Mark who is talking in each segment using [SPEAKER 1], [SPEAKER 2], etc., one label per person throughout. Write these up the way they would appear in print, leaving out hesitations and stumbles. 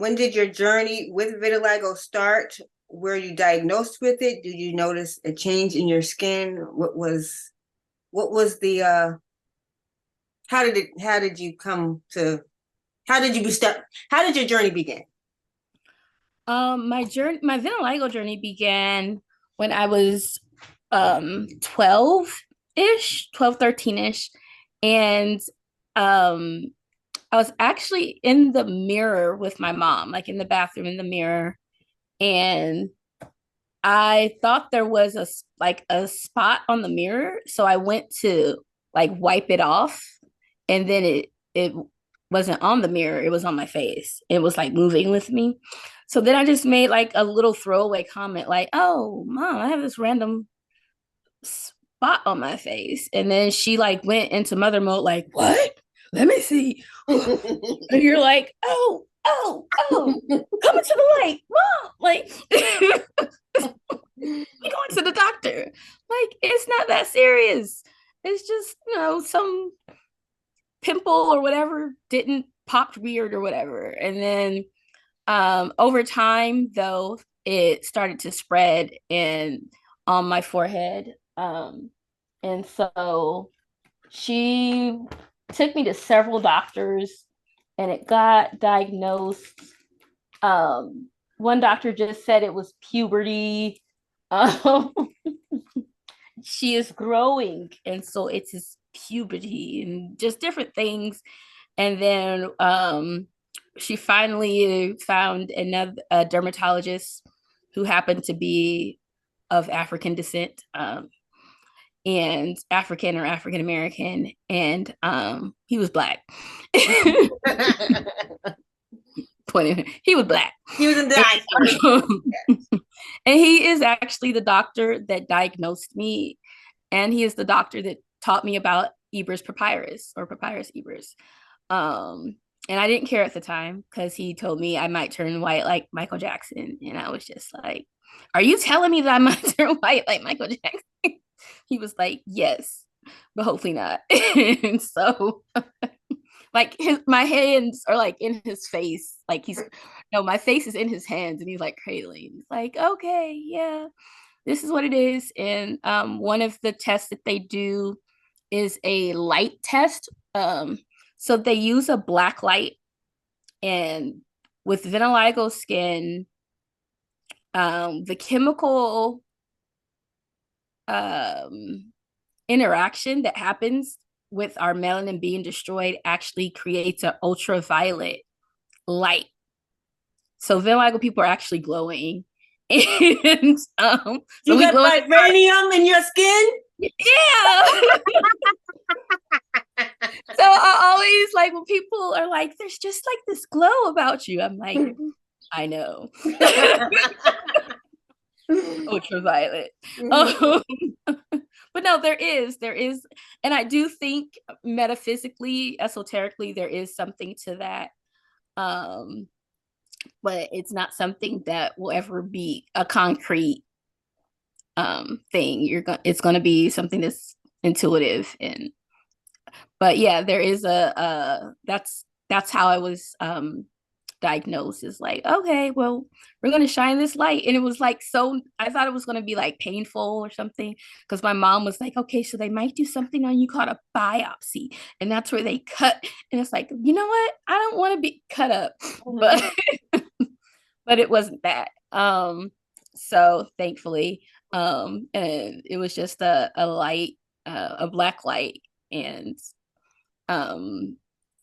[SPEAKER 1] when did your journey with vitiligo start? Were you diagnosed with it? Did you notice a change in your skin? What was the how did you come to how did you be start how did your journey begin?
[SPEAKER 2] My vitiligo journey began when I was 12-ish, 12, 13-ish. And um I was actually in the mirror with my mom, like in the bathroom in the mirror, and I thought there was a spot on the mirror, so I went to like wipe it off, and then it wasn't on the mirror, it was on my face. It was like moving with me. So then I just made like a little throwaway comment like, "Oh, mom, I have this random spot on my face." And then she like went into mother mode like, "What? Let me see." And you're like, "Oh, come into the light, mom." Like we going to the doctor. Like, it's not that serious. It's just, some pimple or whatever didn't pop weird or whatever. And then over time, though, it started to spread and on my forehead. And so she took me to several doctors and it got diagnosed. One doctor just said it was puberty. Um, she is growing, and so it's his puberty and just different things. And then she finally found another dermatologist who happened to be of African descent, and African or African American, and he was black. Pointing, he was black.
[SPEAKER 1] He was in the iceberg.
[SPEAKER 2] And he is actually the doctor that diagnosed me, and he is the doctor that taught me about Eber's papyrus or papyrus Eber's. And I didn't care at the time because he told me I might turn white like Michael Jackson, and I was just like, "Are you telling me that I might turn white like Michael Jackson?" He was like, "Yes, but hopefully not." And so like my hands are like in his face, like he's no, my face is in his hands and he's like cradling. He's like, "Okay, yeah, this is what it is." And one of the tests that they do is a light test. So they use a black light, and with vitiligo skin, the chemical um interaction that happens with our melanin being destroyed actually creates an ultraviolet light. So vitiligo people are actually glowing. And so
[SPEAKER 1] You
[SPEAKER 2] we
[SPEAKER 1] got
[SPEAKER 2] glow.
[SPEAKER 1] vibranium in your skin?
[SPEAKER 2] Yeah. So I always like when people are like, "There's just like this glow about you." I'm like, I know. Ultraviolet. Um, but no, there is, and I do think metaphysically, esoterically, there is something to that. Um, but it's not something that will ever be a concrete thing. It's gonna be something that's intuitive. And but yeah, there is that's how I was diagnosed. Is like, okay, well, we're gonna shine this light. And it was like, so I thought it was gonna be like painful or something, because my mom was like, "Okay, so they might do something on you called a biopsy, and that's where they cut." And it's like, you know what, I don't want to be cut up. But but it wasn't that. So thankfully, and it was just a light, a black light. And um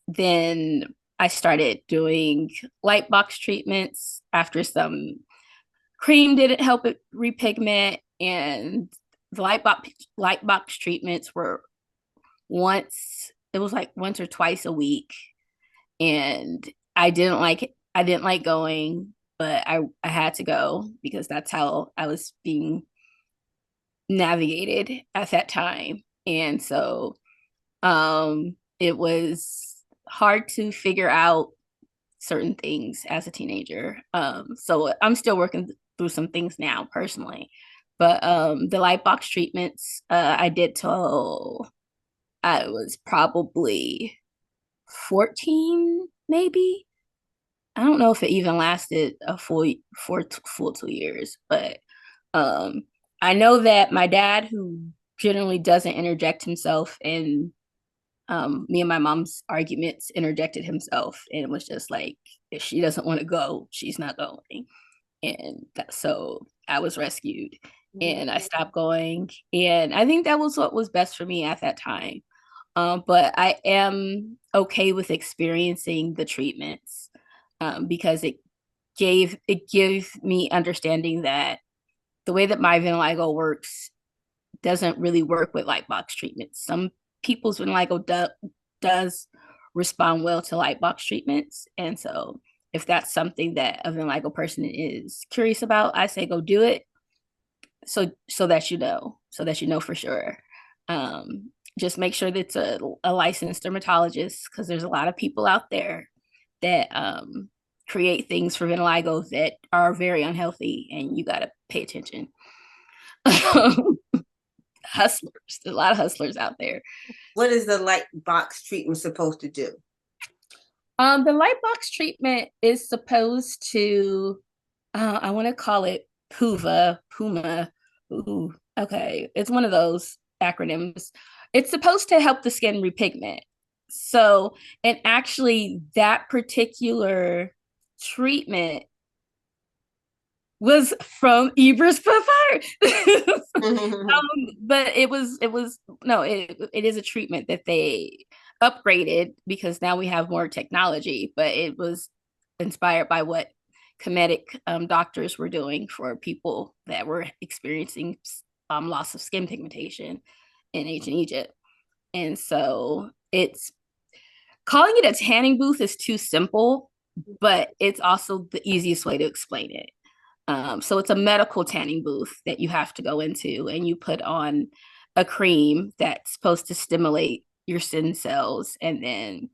[SPEAKER 2] then I started doing light box treatments after some cream didn't help it repigment. And the light box treatments were once, it was like once or twice a week. And I didn't like going, but I had to go because that's how I was being navigated at that time. And so it was hard to figure out certain things as a teenager. So I'm still working through some things now personally. But the light box treatments I did till I was probably 14, maybe. I don't know if it even lasted a full 2 years, but um, I know that my dad, who generally doesn't interject himself, and me and my mom's arguments, interjected himself, and it was just like, if she doesn't want to go, she's not going. And so I was rescued,
[SPEAKER 1] Mhm.
[SPEAKER 2] and I stopped going, and I think that was what was best for me at that time. But I am okay with experiencing the treatments, because it gave me understanding that the way that my vitiligo works doesn't really work with light box treatments. Some people's vitiligo does respond well to light box treatments, and so if that's something that a vitiligo person is curious about, I say go do it. So that you know for sure. Just make sure that it's a licensed dermatologist, because there's a lot of people out there that create things for vitiligo that are very unhealthy, and you got to pay attention. Hustlers, there's a lot of hustlers out there.
[SPEAKER 1] What is the light box treatment supposed to do?
[SPEAKER 2] The light box treatment is supposed to, I want to call it Puma. Ooh, okay. It's one of those acronyms. It's supposed to help the skin repigment. So, and actually, that particular treatment was from Ibris Papyrus. But it was no, it is a treatment that they upgraded because now we have more technology, but it was inspired by what Kemetic doctors were doing for people that were experiencing loss of skin pigmentation in ancient Egypt. And so it's calling it a tanning booth is too simple, but it's also the easiest way to explain it. So it's a medical tanning booth that you have to go into, and you put on a cream that's supposed to stimulate your sin cells, and then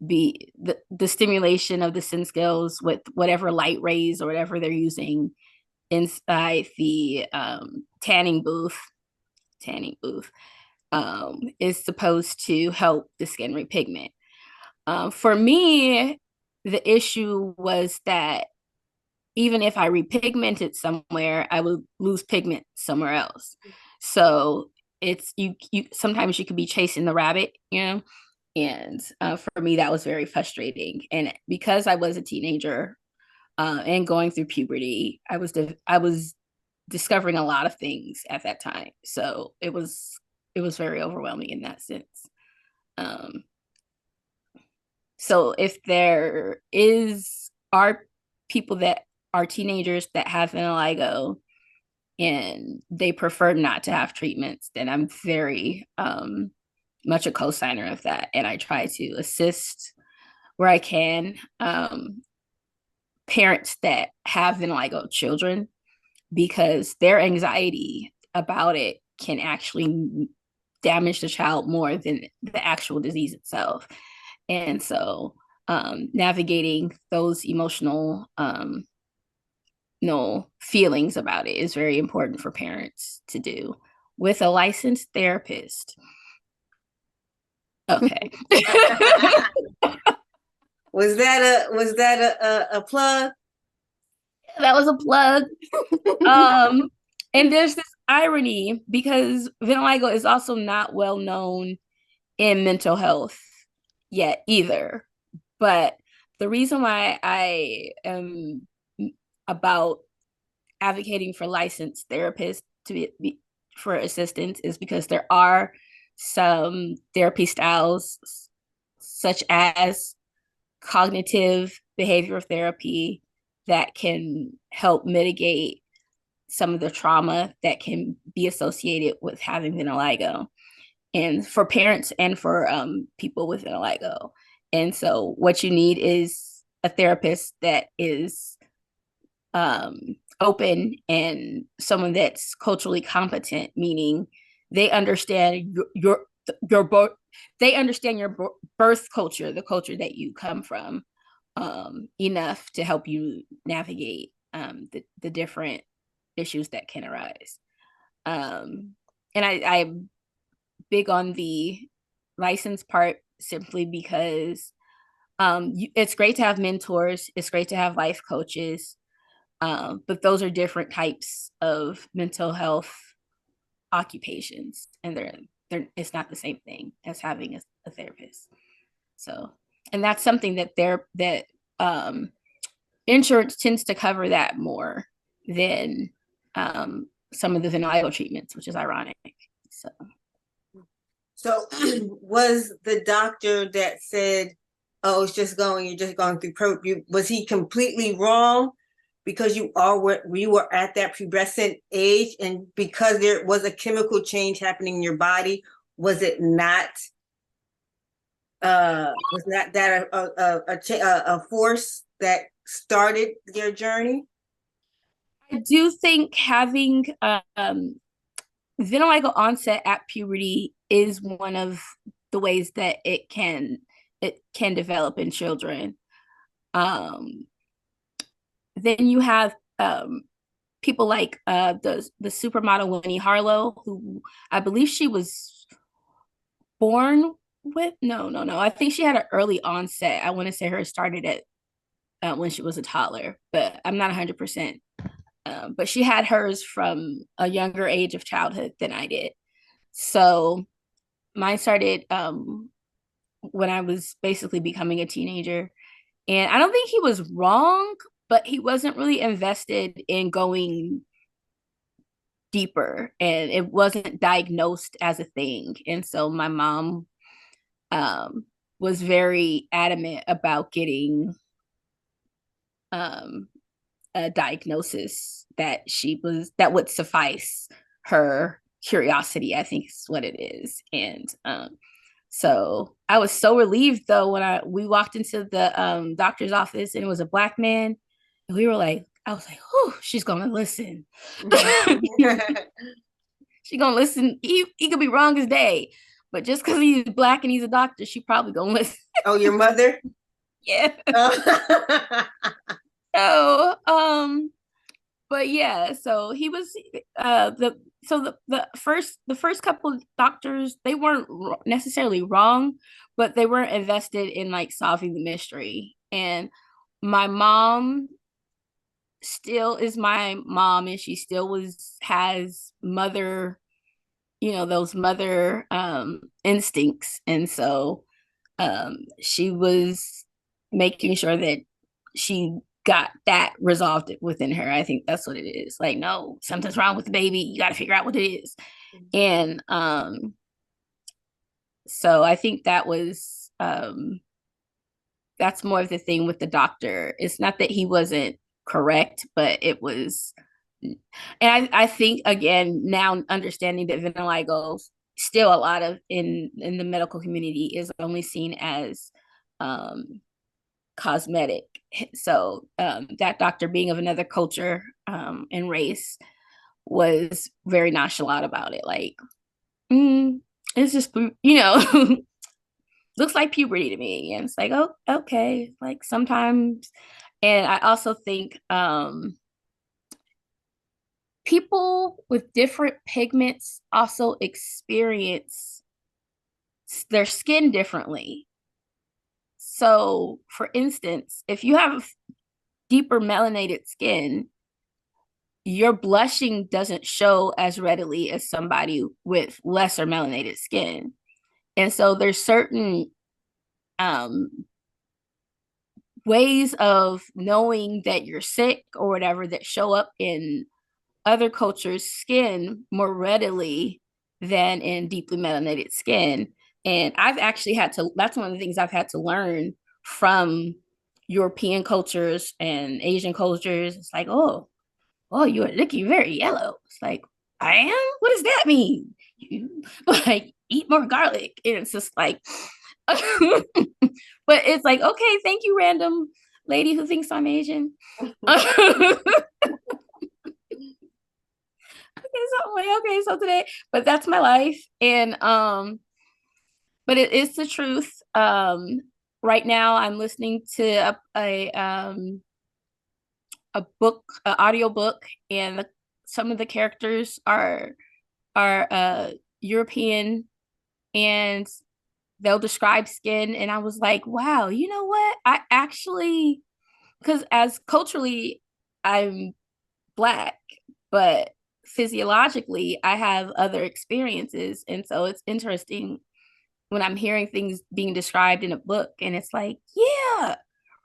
[SPEAKER 2] be the stimulation of the sin cells with whatever light rays or whatever they're using inside the tanning booth is supposed to help the skin repigment. For me, the issue was that even if I repigmented somewhere, I would lose pigment somewhere else. So it's you sometimes you could be chasing the rabbit, you know. And for me, that was very frustrating. And because I was a teenager and going through puberty, I was discovering a lot of things at that time. So it was very overwhelming in that sense. Um, so if there are people that are teenagers that have vitiligo and they prefer not to have treatments, then I'm very much a co-signer of that, and I try to assist where I can parents that have vitiligo children, because their anxiety about it can actually damage the child more than the actual disease itself. And so navigating those emotional no feelings about it is very important for parents to do with a licensed therapist. Okay.
[SPEAKER 1] Was that a plug?
[SPEAKER 2] That was a plug. Um, and there's this irony because vitiligo is also not well known in mental health yet either. But the reason why I am about advocating for licensed therapists for assistance is because there are some therapy styles such as cognitive behavioral therapy that can help mitigate some of the trauma that can be associated with having vitiligo, and for parents and for people with vitiligo. And so what you need is a therapist that is open and someone that's culturally competent, meaning they understand your they understand your birth culture, the culture that you come from, enough to help you navigate the different issues that can arise. And I'm big on the license part simply because It's great to have mentors. It's great to have life coaches. But those are different types of mental health occupations, and they're it's not the same thing as having a therapist. So, and that's something that um, insurance tends to cover that more than some of the vitiligo treatments, which is ironic.
[SPEAKER 1] So was the doctor that said, "Oh, it's just you're just going through was he completely wrong because you were at that pubescent age, and because there was a chemical change happening in your body, was it not was not that a force that started your journey?"
[SPEAKER 2] I do think having vitiligo onset at puberty is one of the ways that it can develop in children. Um, then you have people like the supermodel Winnie Harlow, who I believe she was born with. No. I think she had an early onset. I want to say hers started at when she was a toddler, but I'm not 100%. But she had hers from a younger age of childhood than I did. So mine started when I was basically becoming a teenager. And I don't think he was wrong, but he wasn't really invested in going deeper, and it wasn't diagnosed as a thing. And so my mom um, was very adamant about getting um, a diagnosis that would suffice her curiosity, I think is what it is. And so I was so relieved though when we walked into the doctor's office and it was a Black man, and we were like, I was like, oh, she's gonna listen. She's gonna listen. He could be wrong as day, but just because he's Black and he's a doctor, she probably gonna listen.
[SPEAKER 1] Oh, your mother?
[SPEAKER 2] Yeah.
[SPEAKER 1] Oh.
[SPEAKER 2] So but yeah, so he was the first couple of doctors, they weren't necessarily wrong, but they weren't invested in like solving the mystery. And my mom still is my mom, and she still has mother, those mother instincts. And so she was making sure that she got that resolved within her. I think that's what it is. Like, no, something's wrong with the baby. You got to figure out what it is. And so I think that's more of the thing with the doctor. It's not that he wasn't correct, but it was. And I think again now understanding that vitiligo still a lot of in the medical community is only seen as cosmetic. So that doctor, being of another culture and race, was very nonchalant about it. Like, it's just looks like puberty to me, and it's like, oh, okay. Like sometimes, and I also think people with different pigments also experience their skin differently. So, for instance, if you have deeper melanated skin, your blushing doesn't show as readily as somebody with lesser melanated skin. And so there's certain um, ways of knowing that you're sick or whatever that show up in other cultures' skin more readily than in deeply melanated skin. And I've actually that's one of the things I've had to learn from European cultures and Asian cultures. It's like, oh, you're looking very yellow. It's like, I am? What does that mean? You like eat more garlic. And it's just like, but it's like, okay, thank you, random lady who thinks I'm Asian. So I'm like, okay, so today, but that's my life. And but it is the truth. Right now I'm listening to a book, an audio book, and some of the characters are European, and they'll describe skin, and I was like, wow, you know what? I actually, because as culturally, I'm Black, but physiologically, I have other experiences. And so it's interesting when I'm hearing things being described in a book, and it's like, yeah,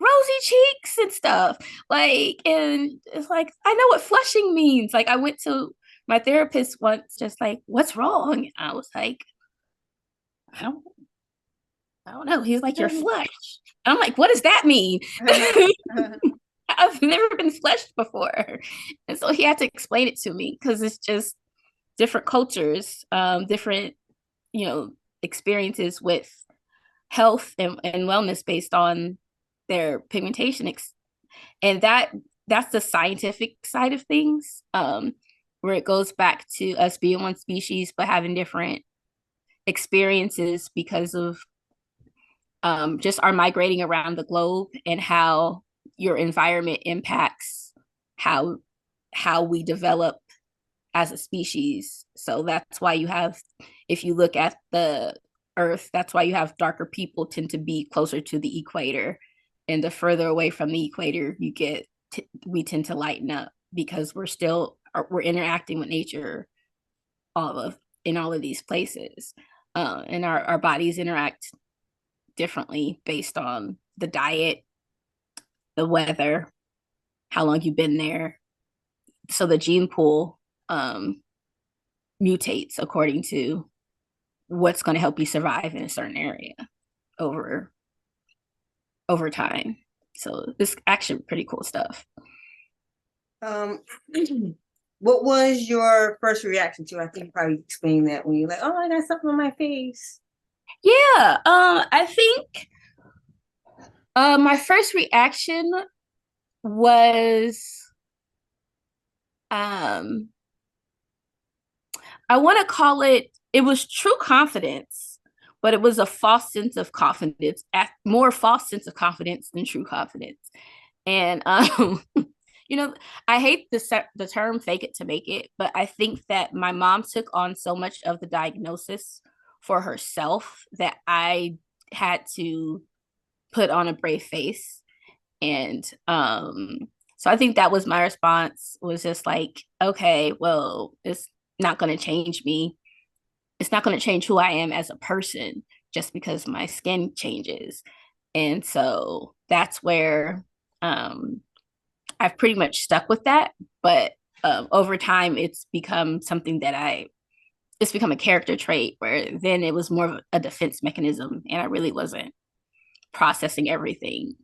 [SPEAKER 2] rosy cheeks and stuff. Like, and it's like, I know what flushing means. Like, I went to my therapist once, just like, what's wrong? And I was like, I don't, I don't know. He's like, you're flushed. And I'm like, what does that mean? I've never been flushed before. And so he had to explain it to me because it's just different cultures, different, you know, experiences with health and wellness based on their pigmentation. And that's the scientific side of things, where it goes back to us being one species, but having different experiences because of just our migrating around the globe and how your environment impacts how we develop as a species. So that's why you have, if you look at the earth, that's why you have darker people tend to be closer to the equator, and the further away from the equator you get, we tend to lighten up because we're interacting with nature all of in all of these places, and our bodies interact differently based on the diet, the weather, how long you've been there. So the gene pool mutates according to what's going to help you survive in a certain area over time. So it's actually pretty cool stuff.
[SPEAKER 1] What was your first reaction to? I think you probably explained that when you're like, oh, I got something on my face.
[SPEAKER 2] Yeah, I think my first reaction was um I want to call it was true confidence, but it was a false sense of confidence, more false sense of confidence than true confidence. And you know, I hate the term fake it to make it, but I think that my mom took on so much of the diagnosis for herself that I had to put on a brave face. And so I think that was my response, was just like, okay, well, it's not going to change me. It's not going to change who I am as a person just because my skin changes. And so that's where I've pretty much stuck with that. But over time, it's become something that it's become a character trait, where then it was more of a defense mechanism, and I really wasn't processing everything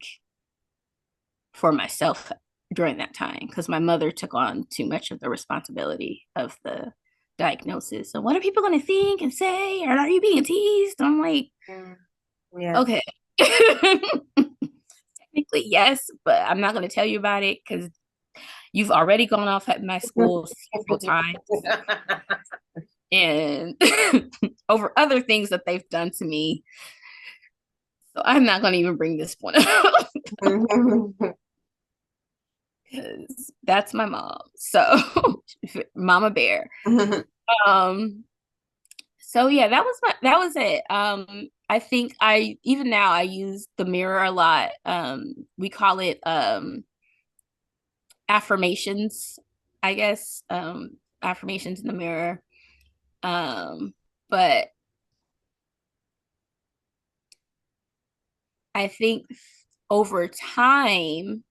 [SPEAKER 2] for myself during that time because my mother took on too much of the responsibility of the diagnosis. So what are people going to think and say? Or are you being teased? I'm like, yeah. Okay. Technically, yes, but I'm not going to tell you about it because you've already gone off at my school several times. And over other things that they've done to me. So I'm not going to even bring this one up. Because that's my mom. So Mama Bear. So yeah, that was it. I think even now I use the mirror a lot. We call it affirmations, I guess. Affirmations in the mirror. But I think over time,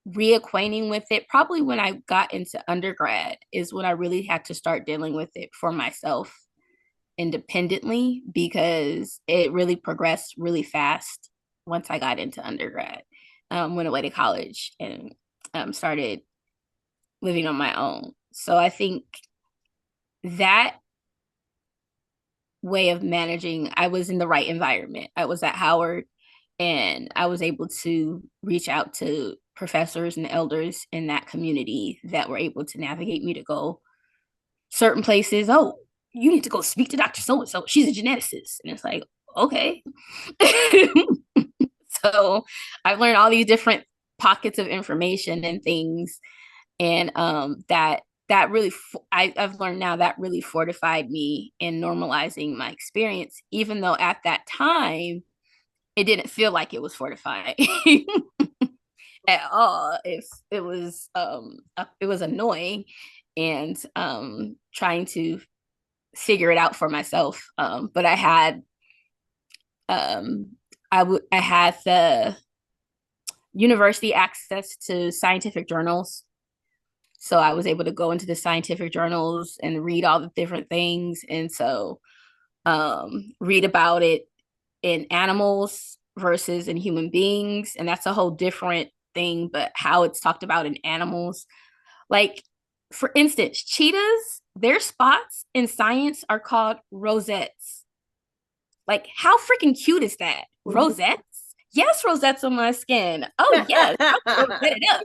[SPEAKER 2] reacquainting with it, probably when I got into undergrad, is when I really had to start dealing with it for myself independently, because it really progressed really fast once I got into undergrad. Went away to college and started living on my own. So I think that way of managing, I was in the right environment. I was at Howard, and I was able to reach out to professors and elders in that community that were able to navigate me to go certain places. Oh, you need to go speak to Dr. So-and-so. She's a geneticist. And it's like, okay. So I've learned all these different pockets of information and things. And that that really, I've learned now that really fortified me in normalizing my experience, even though at that time it didn't feel like it was fortifying at all. It was annoying, and trying to figure it out for myself. But I had I had the university access to scientific journals. So I was able to go into the scientific journals and read all the different things. And so read about it in animals versus in human beings. And that's a whole different thing, but how it's talked about in animals. Like, for instance, cheetahs, their spots in science are called rosettes. Like, how freaking cute is that? Rosettes? Yes, rosettes on my skin. Oh, yes. Rosette it up.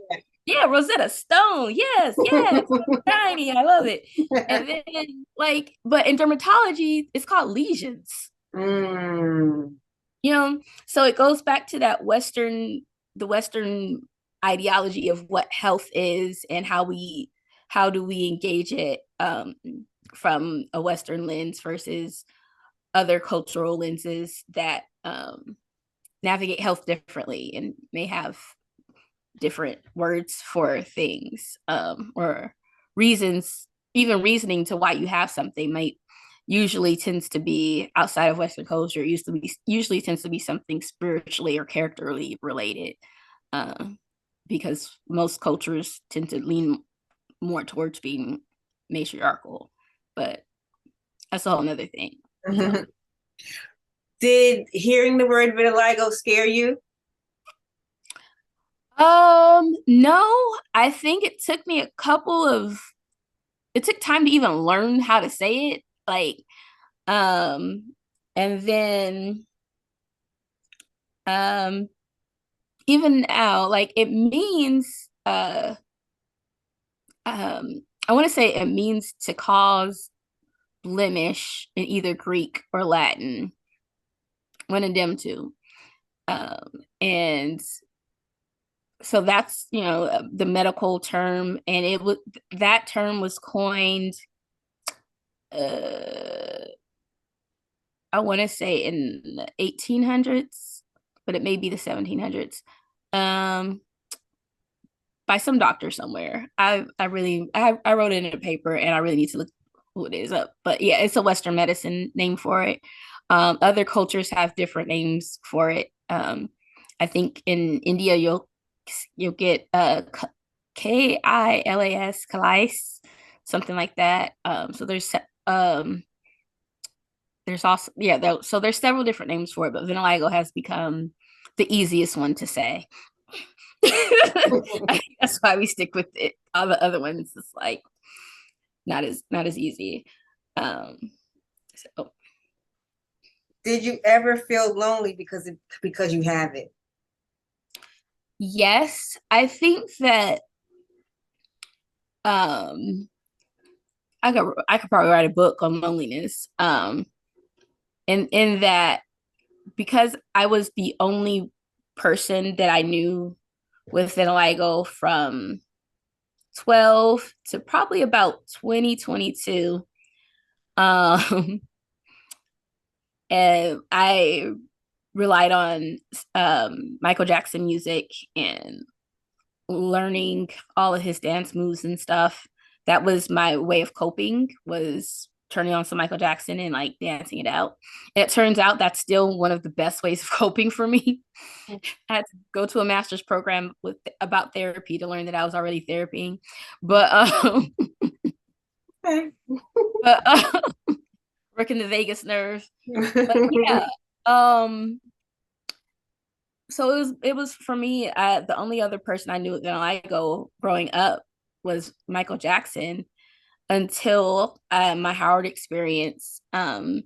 [SPEAKER 2] Yeah, Rosetta Stone. Yes, yes. Shiny. I love it. And then, like, but in dermatology, it's called lesions.
[SPEAKER 1] Mm.
[SPEAKER 2] You know, so it goes back to that the Western ideology of what health is and how do we engage it from a Western lens versus other cultural lenses that navigate health differently and may have different words for things, or reasons, even reasoning to why you have something might usually tends to be outside of Western culture, usually tends to be something spiritually or characterly related, because most cultures tend to lean more towards being matriarchal, but that's a whole nother thing. So.
[SPEAKER 1] Did hearing the word vitiligo scare you?
[SPEAKER 2] No, I think it took time to even learn how to say it. Like, and then, even now, like, it means, I want to say it means to cause blemish in either Greek or Latin, one of them two. And so that's, the medical term, and that term was coined, I want to say in the 1800s, but it may be the 1700s, by some doctor somewhere. I wrote it in a paper, and I really need to look who it is up. But yeah, it's a Western medicine name for it. Other cultures have different names for it. I think in India you'll get KILAS, Kalais, something like that. So there's also, so there's several different names for it, but vitiligo has become the easiest one to say. That's why we stick with it. All the other ones is like not as easy. So
[SPEAKER 1] Did you ever feel lonely because you have it?
[SPEAKER 2] yes, I think that I could probably write a book on loneliness. And in that, because I was the only person that I knew with vitiligo from 12 to probably about 2022. And I relied on Michael Jackson music and learning all of his dance moves and stuff. That was my way of coping, was turning on some Michael Jackson and like dancing it out. And it turns out that's still one of the best ways of coping for me. I had to go to a master's program about therapy to learn that I was already therapying, but
[SPEAKER 1] Okay.
[SPEAKER 2] working the vagus nerve. But yeah, so it was for me. The only other person I knew with vitiligo growing up was Michael Jackson, until my Howard experience. I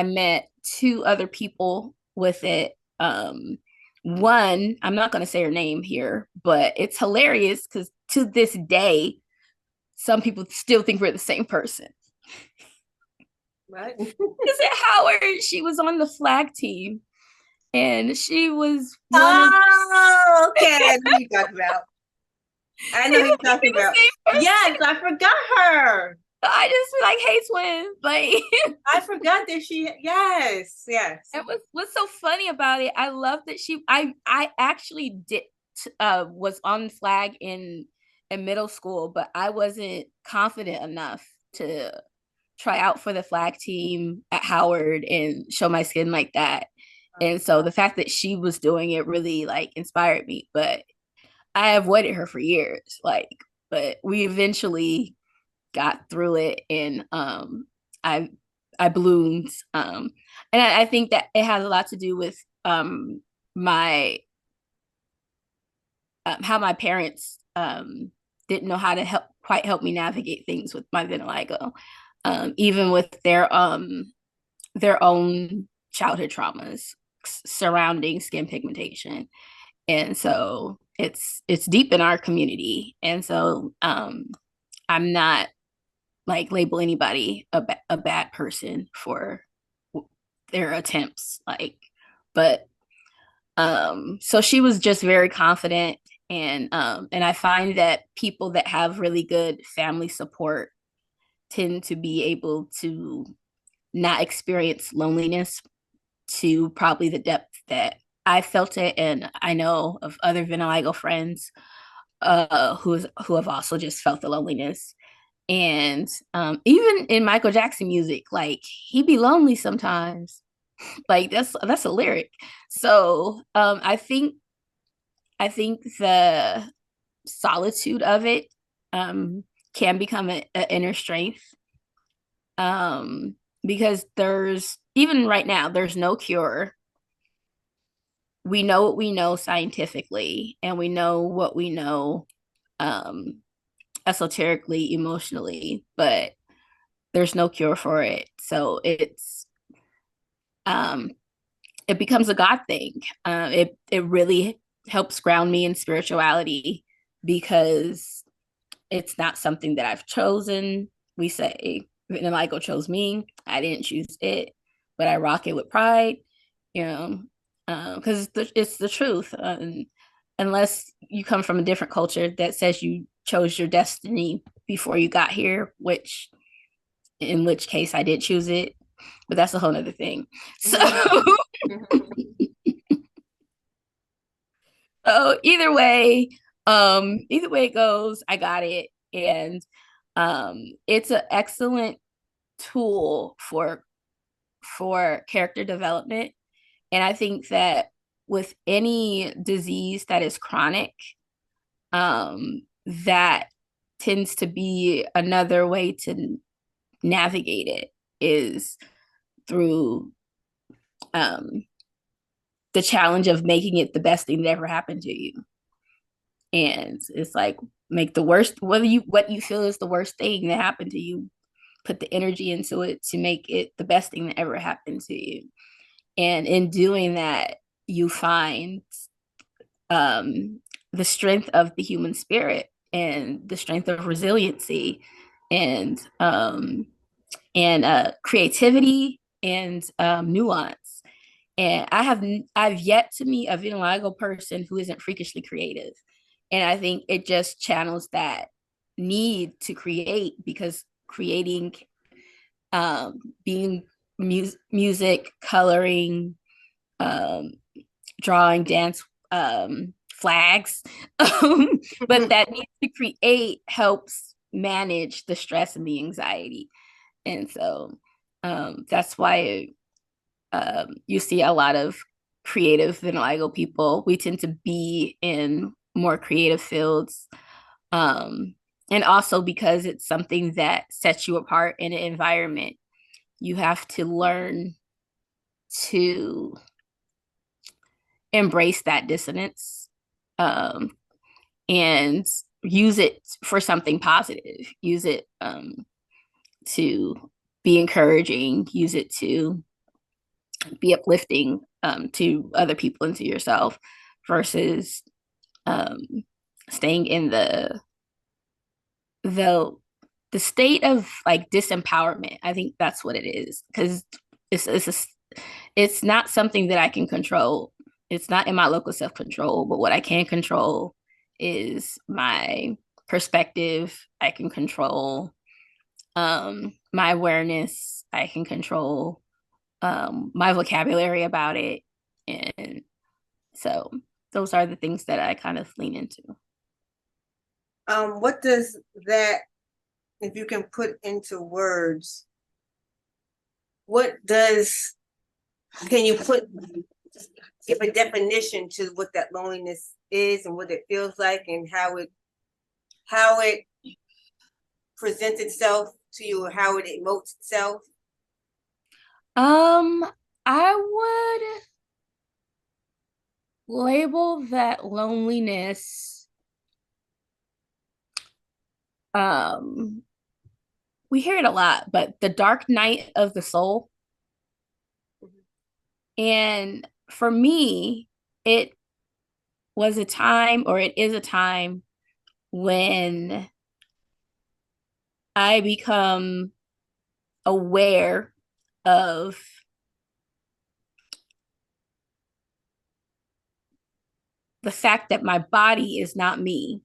[SPEAKER 2] met two other people with it. One, I'm not going to say her name here, but it's hilarious because to this day, some people still think we're the same person.
[SPEAKER 1] Right.
[SPEAKER 2] Is it Howard? She was on the flag team, and she was one
[SPEAKER 1] Oh, okay. I know you talked about. I know who you're talking
[SPEAKER 2] The
[SPEAKER 1] about.
[SPEAKER 2] same person.
[SPEAKER 1] Yes, I forgot her.
[SPEAKER 2] I just be like, hey, twin. Like,
[SPEAKER 1] I forgot that she, yes, yes.
[SPEAKER 2] and what's so funny about it, I love that I actually did was on flag in middle school, but I wasn't confident enough to try out for the flag team at Howard and show my skin like that. And so the fact that she was doing it really like inspired me. But I avoided her for years. Like, but we eventually got through it, and I I bloomed. And I think that it has a lot to do with my how my parents didn't know how to help me navigate things with my vitiligo, even with their own childhood traumas surrounding skin pigmentation. And so it's deep in our community. And so I'm not like label anybody a bad person for their attempts, like, but so she was just very confident. And I find that people that have really good family support tend to be able to not experience loneliness to probably the depth that I felt it. And I know of other vitiligo friends who have also just felt the loneliness. And even in Michael Jackson music, like he be lonely sometimes. Like that's a lyric. So I think the solitude of it can become an inner strength, because there's even right now there's no cure. We know what we know scientifically, and we know what we know um, esoterically, emotionally, but there's no cure for it. So um, it becomes a God thing. It really helps ground me in spirituality because it's not something that I've chosen. We say vitiligo chose me. I didn't choose it, but I rock it with pride. You know, because it's the truth. Unless you come from a different culture that says you chose your destiny before you got here, which in which case I did choose it, but that's a whole nother thing. So, so either way it goes, I got it, and it's an excellent tool for character development. And I think that with any disease that is chronic, that tends to be another way to navigate it is through um, the challenge of making it the best thing that ever happened to you. And it's like make the worst, what you feel is the worst thing that happened to you, put the energy into it to make it the best thing that ever happened to you. And in doing that, you find the strength of the human spirit and the strength of resiliency and creativity and nuance. And I've yet to meet a vitiligo person who isn't freakishly creative. And I think it just channels that need to create, because creating, being music, coloring, um, drawing, dance, flags, but that need to create helps manage the stress and the anxiety. And so that's why you see a lot of creative vitiligo people. We tend to be in more creative fields. And also because it's something that sets you apart in an environment, you have to learn to embrace that dissonance, and use it for something positive. Use it to be encouraging, use it to be uplifting, to other people and to yourself, versus um, staying in the the state of like disempowerment. I think that's what it is, because it's not something that I can control. It's not in my locus of control, but what I can control is my perspective. I can control my awareness. I can control my vocabulary about it. And so those are the things that I kind of lean into.
[SPEAKER 1] What does that, if you can put into words, can you give a definition to what that loneliness is and what it feels like and how it presents itself to you or how it emotes itself?
[SPEAKER 2] I would label that loneliness. We hear it a lot, but the dark night of the soul. And for me, it was a time, or it is a time, when I become aware of the fact that my body is not me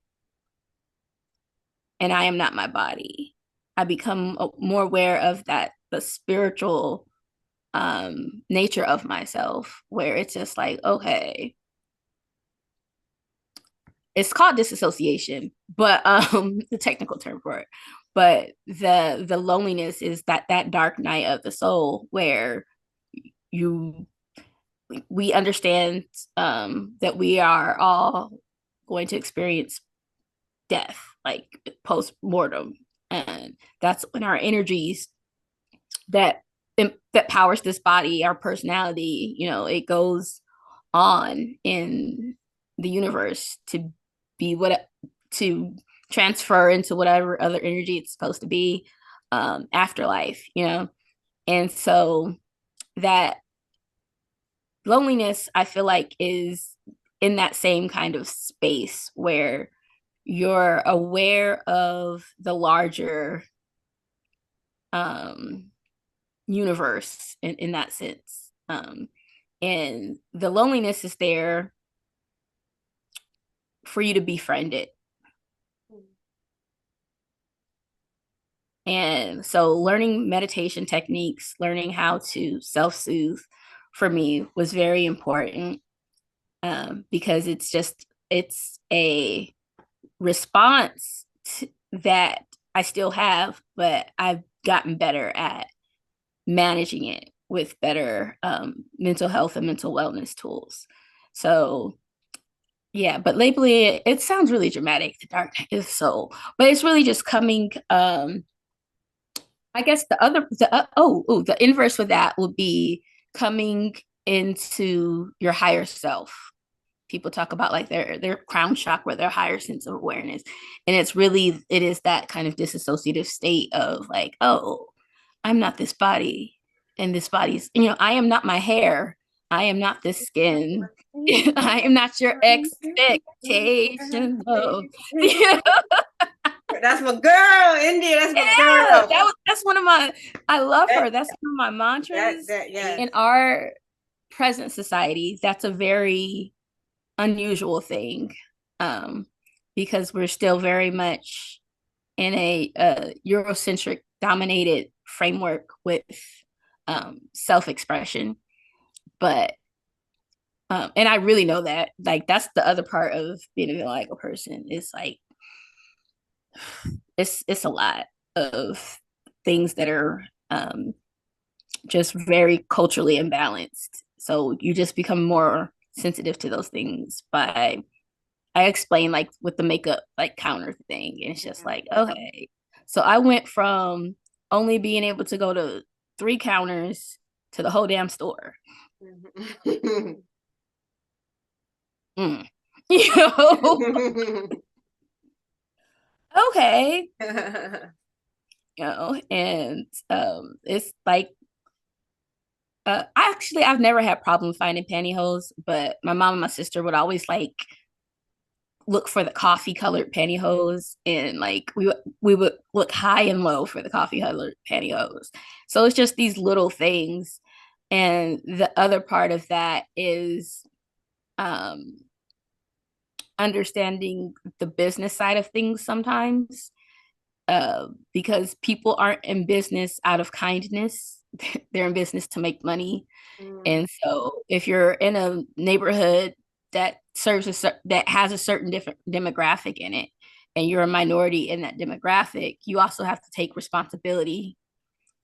[SPEAKER 2] and I am not my body. I become more aware of that, the spiritual nature of myself, where it's just like, okay, it's called disassociation, but the technical term for it. But the loneliness is that dark night of the soul where you we understand that we are all going to experience death, like post mortem, and that's when our energies that that powers this body, our personality, it goes on in the universe to be to transfer into whatever other energy it's supposed to be, afterlife, and so that loneliness, I feel like, is in that same kind of space where you're aware of the larger universe in that sense. And the loneliness is there for you to befriend it. And so learning meditation techniques, learning how to self-soothe for me was very important, because it's a response that I still have, but I've gotten better at managing it with better mental health and mental wellness tools. So yeah, but labeling it sounds really dramatic, the dark night of the soul, but it's really just coming. I guess the inverse for that would be coming into your higher self. People talk about like their crown chakra, their higher sense of awareness, and it is that kind of disassociative state of like, oh, I'm not this body, and this body's, I am not my hair, I am not this skin, I am not your expectation of.
[SPEAKER 1] That's my girl, India. That's my girl.
[SPEAKER 2] That's one of my. I love her. That's one of my mantras. In our present society, that's a very unusual thing, because we're still very much in a Eurocentric dominated framework with self-expression. But and I really know that, like, that's the other part of being a vitiligo person. It's like it's a lot of things that are just very culturally imbalanced. So you just become more sensitive to those things by, I explain, like, with the makeup like counter thing, and it's just like, okay, so I went from only being able to go to 3 counters to the whole damn store. You know, okay. And it's like, I've never had problem finding pantyhose, but my mom and my sister would always like look for the coffee colored pantyhose, and like we would look high and low for the coffee colored pantyhose. So it's just these little things. And the other part of that is understanding the business side of things sometimes, because people aren't in business out of kindness. They're in business to make money. And so if you're in a neighborhood that that has a certain different demographic in it, and you're a minority in that demographic, you also have to take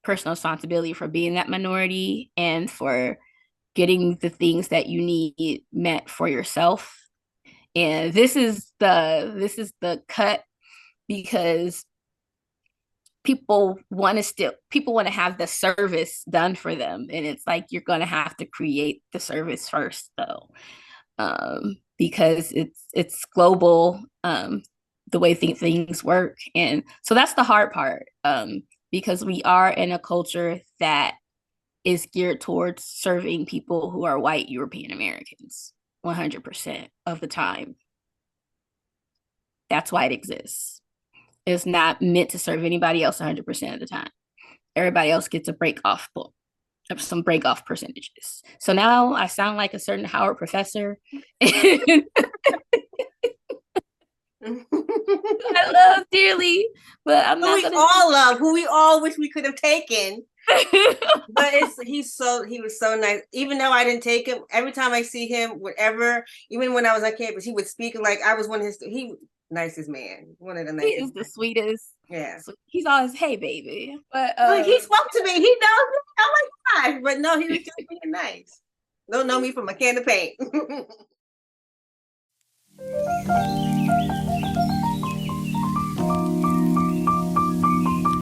[SPEAKER 2] personal responsibility for being that minority and for getting the things that you need met for yourself. And this is the cut, because people want to have the service done for them, and it's like you're going to have to create the service first, though, because it's global, the way things work. And so that's the hard part, because we are in a culture that is geared towards serving people who are white European Americans 100% of the time. That's why it exists. It's not meant to serve anybody else 100% of the time. Everybody else gets some break off percentages. So now I sound like a certain Howard professor. I love dearly, but I'm not gonna.
[SPEAKER 1] Who we all wish we could have taken. But he was so nice. Even though I didn't take him, every time I see him, whatever, even when I was on campus, he would speak like I was one of his. Nicest man, one of the nicest.
[SPEAKER 2] He is the sweetest.
[SPEAKER 1] Yeah,
[SPEAKER 2] so he's always, hey baby, but
[SPEAKER 1] he spoke to me. He knows me. Oh my gosh! But no, he was just being nice. Don't know me from a can of paint.